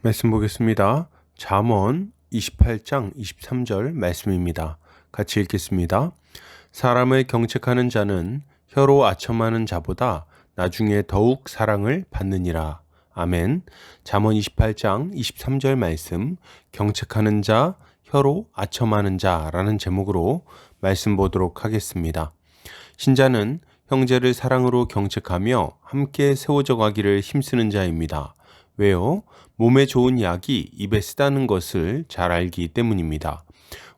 말씀 보겠습니다. 잠언 28장 23절 말씀입니다. 같이 읽겠습니다. 사람을 경책하는 자는 혀로 아첨하는 자보다 나중에 더욱 사랑을 받느니라. 아멘. 잠언 28장 23절 말씀, 경책하는 자, 혀로 아첨하는 자라는 제목으로 말씀 보도록 하겠습니다. 신자는 형제를 사랑으로 경책하며 함께 세워져 가기를 힘쓰는 자입니다. 왜요? 몸에 좋은 약이 입에 쓰다는 것을 잘 알기 때문입니다.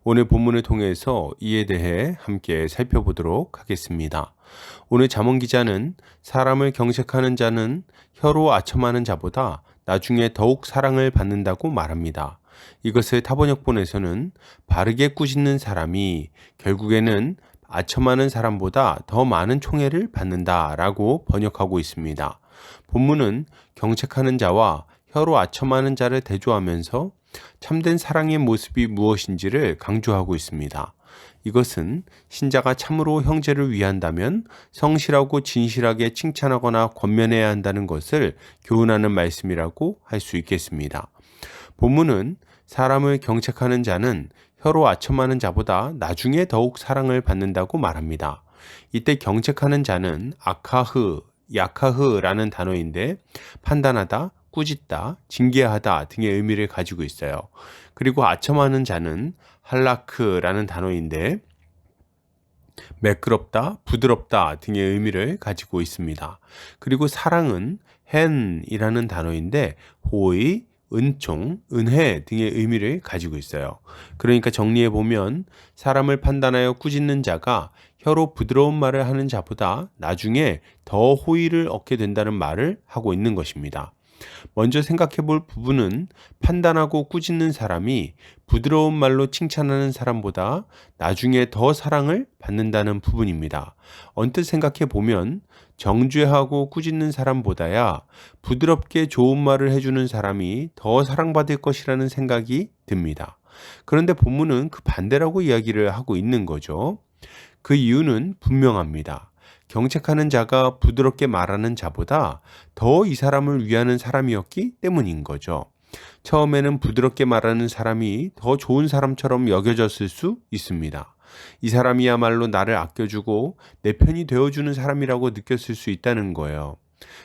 오늘 본문을 통해서 이에 대해 함께 살펴보도록 하겠습니다. 오늘 잠언 기자는 사람을 경책하는 자는 혀로 아첨하는 자보다 나중에 더욱 사랑을 받는다고 말합니다. 이것을 타번역본에서는 바르게 꾸짖는 사람이 결국에는 아첨하는 사람보다 더 많은 총애를 받는다라고 번역하고 있습니다. 본문은 경책하는 자와 혀로 아첨하는 자를 대조하면서 참된 사랑의 모습이 무엇인지를 강조하고 있습니다. 이것은 신자가 참으로 형제를 위한다면 성실하고 진실하게 칭찬하거나 권면해야 한다는 것을 교훈하는 말씀이라고 할 수 있겠습니다. 본문은 사람을 경책하는 자는 혀로 아첨하는 자보다 나중에 더욱 사랑을 받는다고 말합니다. 이때 경책하는 자는 아카흐, 야카흐라는 단어인데 판단하다, 꾸짖다, 징계하다 등의 의미를 가지고 있어요. 그리고 아첨하는 자는 할라크라는 단어인데 매끄럽다, 부드럽다 등의 의미를 가지고 있습니다. 그리고 사랑은 헨이라는 단어인데 호의, 은총, 은혜 등의 의미를 가지고 있어요. 그러니까 정리해 보면 사람을 판단하여 꾸짖는 자가 혀로 부드러운 말을 하는 자보다 나중에 더 호의를 얻게 된다는 말을 하고 있는 것입니다. 먼저 생각해 볼 부분은 판단하고 꾸짖는 사람이 부드러운 말로 칭찬하는 사람보다 나중에 더 사랑을 받는다는 부분입니다. 언뜻 생각해 보면 정죄하고 꾸짖는 사람보다야 부드럽게 좋은 말을 해주는 사람이 더 사랑받을 것이라는 생각이 듭니다. 그런데 본문은 그 반대라고 이야기를 하고 있는 거죠. 그 이유는 분명합니다. 경책하는 자가 부드럽게 말하는 자보다 더 이 사람을 위하는 사람이었기 때문인 거죠. 처음에는 부드럽게 말하는 사람이 더 좋은 사람처럼 여겨졌을 수 있습니다. 이 사람이야말로 나를 아껴주고 내 편이 되어주는 사람이라고 느꼈을 수 있다는 거예요.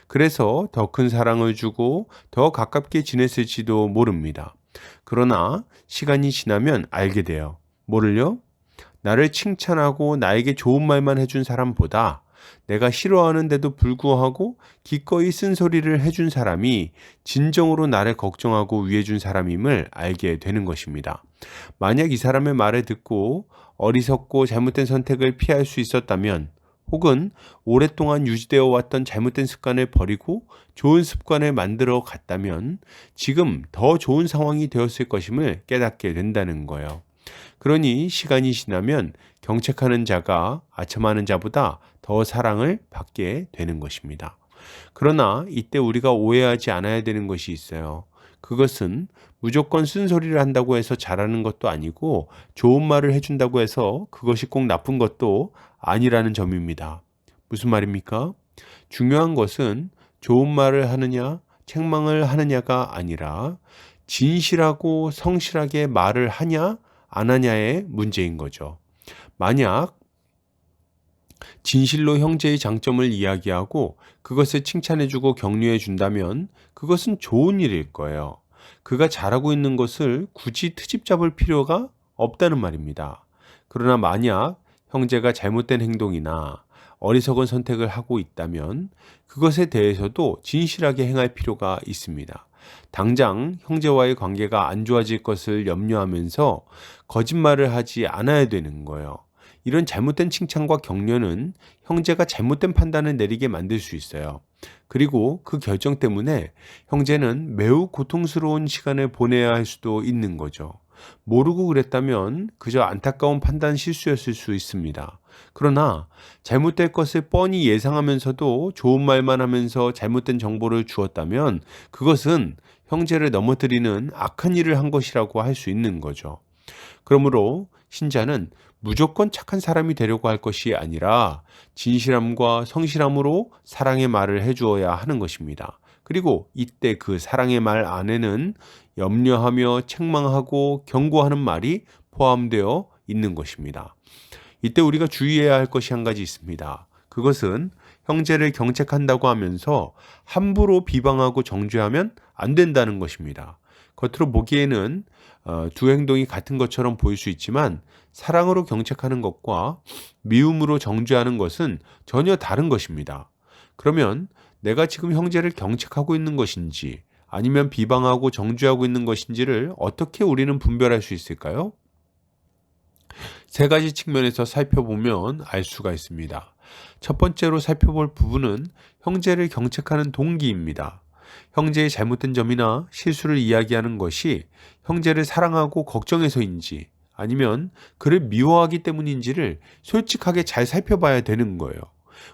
그래서 더 큰 사랑을 주고 더 가깝게 지냈을지도 모릅니다. 그러나 시간이 지나면 알게 돼요. 뭐를요? 나를 칭찬하고 나에게 좋은 말만 해준 사람보다 내가 싫어하는데도 불구하고 기꺼이 쓴소리를 해준 사람이 진정으로 나를 걱정하고 위해준 사람임을 알게 되는 것입니다. 만약 이 사람의 말을 듣고 어리석고 잘못된 선택을 피할 수 있었다면, 혹은 오랫동안 유지되어 왔던 잘못된 습관을 버리고 좋은 습관을 만들어 갔다면 지금 더 좋은 상황이 되었을 것임을 깨닫게 된다는 거예요. 그러니 시간이 지나면 경책하는 자가 아첨하는 자보다 더 사랑을 받게 되는 것입니다. 그러나 이때 우리가 오해하지 않아야 되는 것이 있어요. 그것은 무조건 쓴소리를 한다고 해서 잘하는 것도 아니고 좋은 말을 해준다고 해서 그것이 꼭 나쁜 것도 아니라는 점입니다. 무슨 말입니까? 중요한 것은 좋은 말을 하느냐, 책망을 하느냐가 아니라 진실하고 성실하게 말을 하냐, 안 하냐의 문제인 거죠. 만약 진실로 형제의 장점을 이야기하고 그것을 칭찬해주고 격려해준다면 그것은 좋은 일일 거예요. 그가 잘하고 있는 것을 굳이 트집 잡을 필요가 없다는 말입니다. 그러나 만약 형제가 잘못된 행동이나 어리석은 선택을 하고 있다면 그것에 대해서도 진실하게 행할 필요가 있습니다. 당장 형제와의 관계가 안 좋아질 것을 염려하면서 거짓말을 하지 않아야 되는 거예요. 이런 잘못된 칭찬과 격려는 형제가 잘못된 판단을 내리게 만들 수 있어요. 그리고 그 결정 때문에 형제는 매우 고통스러운 시간을 보내야 할 수도 있는 거죠. 모르고 그랬다면 그저 안타까운 판단 실수였을 수 있습니다. 그러나 잘못될 것을 뻔히 예상하면서도 좋은 말만 하면서 잘못된 정보를 주었다면 그것은 형제를 넘어뜨리는 악한 일을 한 것이라고 할 수 있는 거죠. 그러므로 신자는 무조건 착한 사람이 되려고 할 것이 아니라 진실함과 성실함으로 사랑의 말을 해주어야 하는 것입니다. 그리고 이때 그 사랑의 말 안에는 염려하며 책망하고 경고하는 말이 포함되어 있는 것입니다. 이때 우리가 주의해야 할 것이 한 가지 있습니다. 그것은 형제를 경책한다고 하면서 함부로 비방하고 정죄하면 안 된다는 것입니다. 겉으로 보기에는 두 행동이 같은 것처럼 보일 수 있지만 사랑으로 경책하는 것과 미움으로 정죄하는 것은 전혀 다른 것입니다. 그러면 내가 지금 형제를 경책하고 있는 것인지 아니면 비방하고 정죄하고 있는 것인지를 어떻게 우리는 분별할 수 있을까요? 세 가지 측면에서 살펴보면 알 수가 있습니다. 첫 번째로 살펴볼 부분은 형제를 경책하는 동기입니다. 형제의 잘못된 점이나 실수를 이야기하는 것이 형제를 사랑하고 걱정해서인지 아니면 그를 미워하기 때문인지를 솔직하게 잘 살펴봐야 되는 거예요.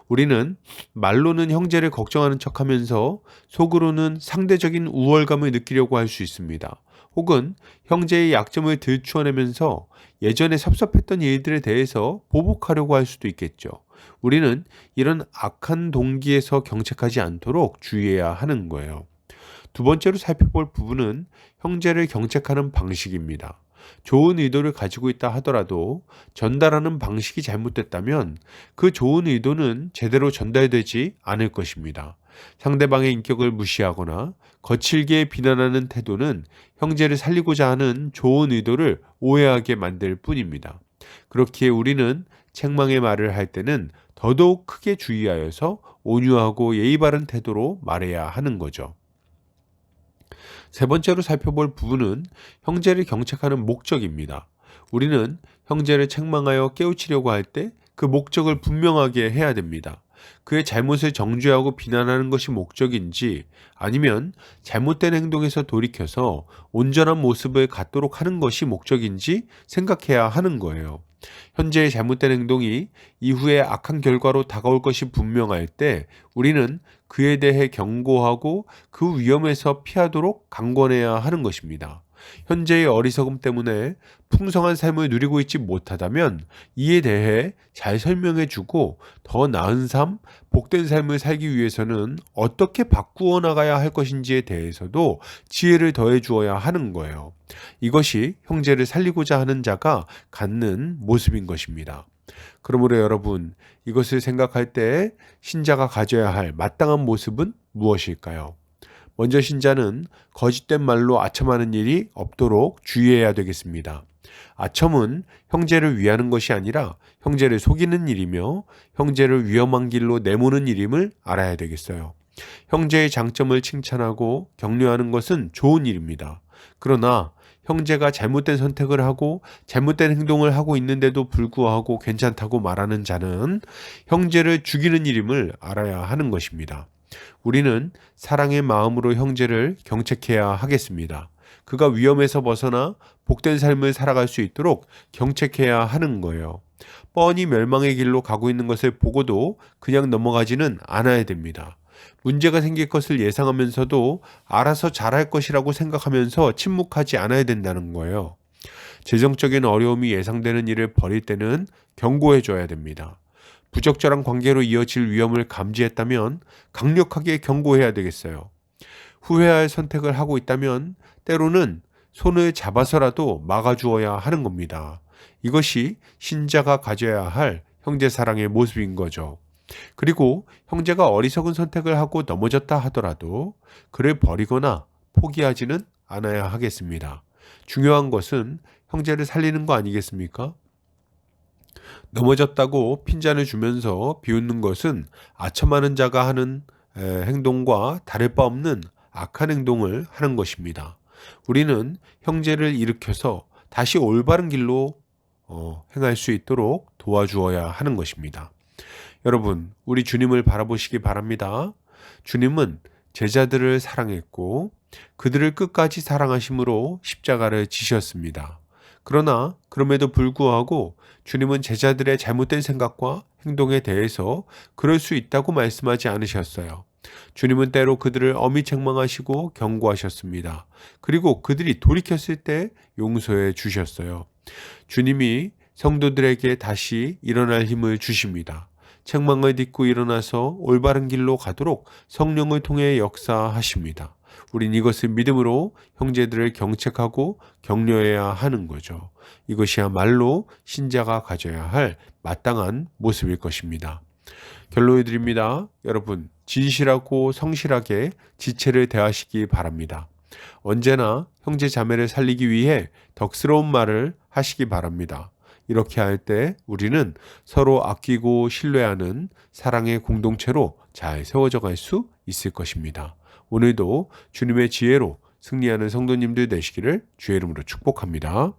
우리는 말로는 형제를 걱정하는 척하면서 속으로는 상대적인 우월감을 느끼려고 할 수 있습니다. 혹은 형제의 약점을 들추어내면서 예전에 섭섭했던 일들에 대해서 보복하려고 할 수도 있겠죠. 우리는 이런 악한 동기에서 경책하지 않도록 주의해야 하는 거예요. 두 번째로 살펴볼 부분은 형제를 경책하는 방식입니다. 좋은 의도를 가지고 있다 하더라도 전달하는 방식이 잘못됐다면 그 좋은 의도는 제대로 전달되지 않을 것입니다. 상대방의 인격을 무시하거나 거칠게 비난하는 태도는 형제를 살리고자 하는 좋은 의도를 오해하게 만들 뿐입니다. 그렇기에 우리는 책망의 말을 할 때는 더더욱 크게 주의하여서 온유하고 예의 바른 태도로 말해야 하는 거죠. 세 번째로 살펴볼 부분은 형제를 경책하는 목적입니다. 우리는 형제를 책망하여 깨우치려고 할 때 그 목적을 분명하게 해야 됩니다. 그의 잘못을 정죄하고 비난하는 것이 목적인지 아니면 잘못된 행동에서 돌이켜서 온전한 모습을 갖도록 하는 것이 목적인지 생각해야 하는 거예요. 현재의 잘못된 행동이 이후에 악한 결과로 다가올 것이 분명할 때 우리는 그에 대해 경고하고 그 위험에서 피하도록 강권해야 하는 것입니다. 현재의 어리석음 때문에 풍성한 삶을 누리고 있지 못하다면 이에 대해 잘 설명해 주고 더 나은 삶, 복된 삶을 살기 위해서는 어떻게 바꾸어 나가야 할 것인지에 대해서도 지혜를 더해 주어야 하는 거예요. 이것이 형제를 살리고자 하는 자가 갖는 모습인 것입니다. 그러므로 여러분, 이것을 생각할 때 신자가 가져야 할 마땅한 모습은 무엇일까요? 먼저 신자는 거짓된 말로 아첨하는 일이 없도록 주의해야 되겠습니다. 아첨은 형제를 위하는 것이 아니라 형제를 속이는 일이며 형제를 위험한 길로 내모는 일임을 알아야 되겠어요. 형제의 장점을 칭찬하고 격려하는 것은 좋은 일입니다. 그러나 형제가 잘못된 선택을 하고 잘못된 행동을 하고 있는데도 불구하고 괜찮다고 말하는 자는 형제를 죽이는 일임을 알아야 하는 것입니다. 우리는 사랑의 마음으로 형제를 경책해야 하겠습니다. 그가 위험에서 벗어나 복된 삶을 살아갈 수 있도록 경책해야 하는 거예요. 뻔히 멸망의 길로 가고 있는 것을 보고도 그냥 넘어가지는 않아야 됩니다. 문제가 생길 것을 예상하면서도 알아서 잘할 것이라고 생각하면서 침묵하지 않아야 된다는 거예요. 재정적인 어려움이 예상되는 일을 벌일 때는 경고해 줘야 됩니다. 부적절한 관계로 이어질 위험을 감지했다면 강력하게 경고해야 되겠어요. 후회할 선택을 하고 있다면 때로는 손을 잡아서라도 막아주어야 하는 겁니다. 이것이 신자가 가져야 할 형제 사랑의 모습인 거죠. 그리고 형제가 어리석은 선택을 하고 넘어졌다 하더라도 그를 버리거나 포기하지는 않아야 하겠습니다. 중요한 것은 형제를 살리는 거 아니겠습니까? 넘어졌다고 핀잔을 주면서 비웃는 것은 아첨하는 자가 하는 행동과 다를 바 없는 악한 행동을 하는 것입니다. 우리는 형제를 일으켜서 다시 올바른 길로 행할 수 있도록 도와주어야 하는 것입니다. 여러분, 우리 주님을 바라보시기 바랍니다. 주님은 제자들을 사랑했고 그들을 끝까지 사랑하심으로 십자가를 지셨습니다. 그러나 그럼에도 불구하고 주님은 제자들의 잘못된 생각과 행동에 대해서 그럴 수 있다고 말씀하지 않으셨어요. 주님은 때로 그들을 엄히 책망하시고 경고하셨습니다. 그리고 그들이 돌이켰을 때 용서해 주셨어요. 주님이 성도들에게 다시 일어날 힘을 주십니다. 책망을 딛고 일어나서 올바른 길로 가도록 성령을 통해 역사하십니다. 우린 이것을 믿음으로 형제들을 경책하고 격려해야 하는 거죠. 이것이야말로 신자가 가져야 할 마땅한 모습일 것입니다. 결론을 드립니다. 여러분, 진실하고 성실하게 지체를 대하시기 바랍니다. 언제나 형제 자매를 살리기 위해 덕스러운 말을 하시기 바랍니다. 이렇게 할 때 우리는 서로 아끼고 신뢰하는 사랑의 공동체로 잘 세워져 갈 수 있을 것입니다. 오늘도 주님의 지혜로 승리하는 성도님들 되시기를 주의 이름으로 축복합니다.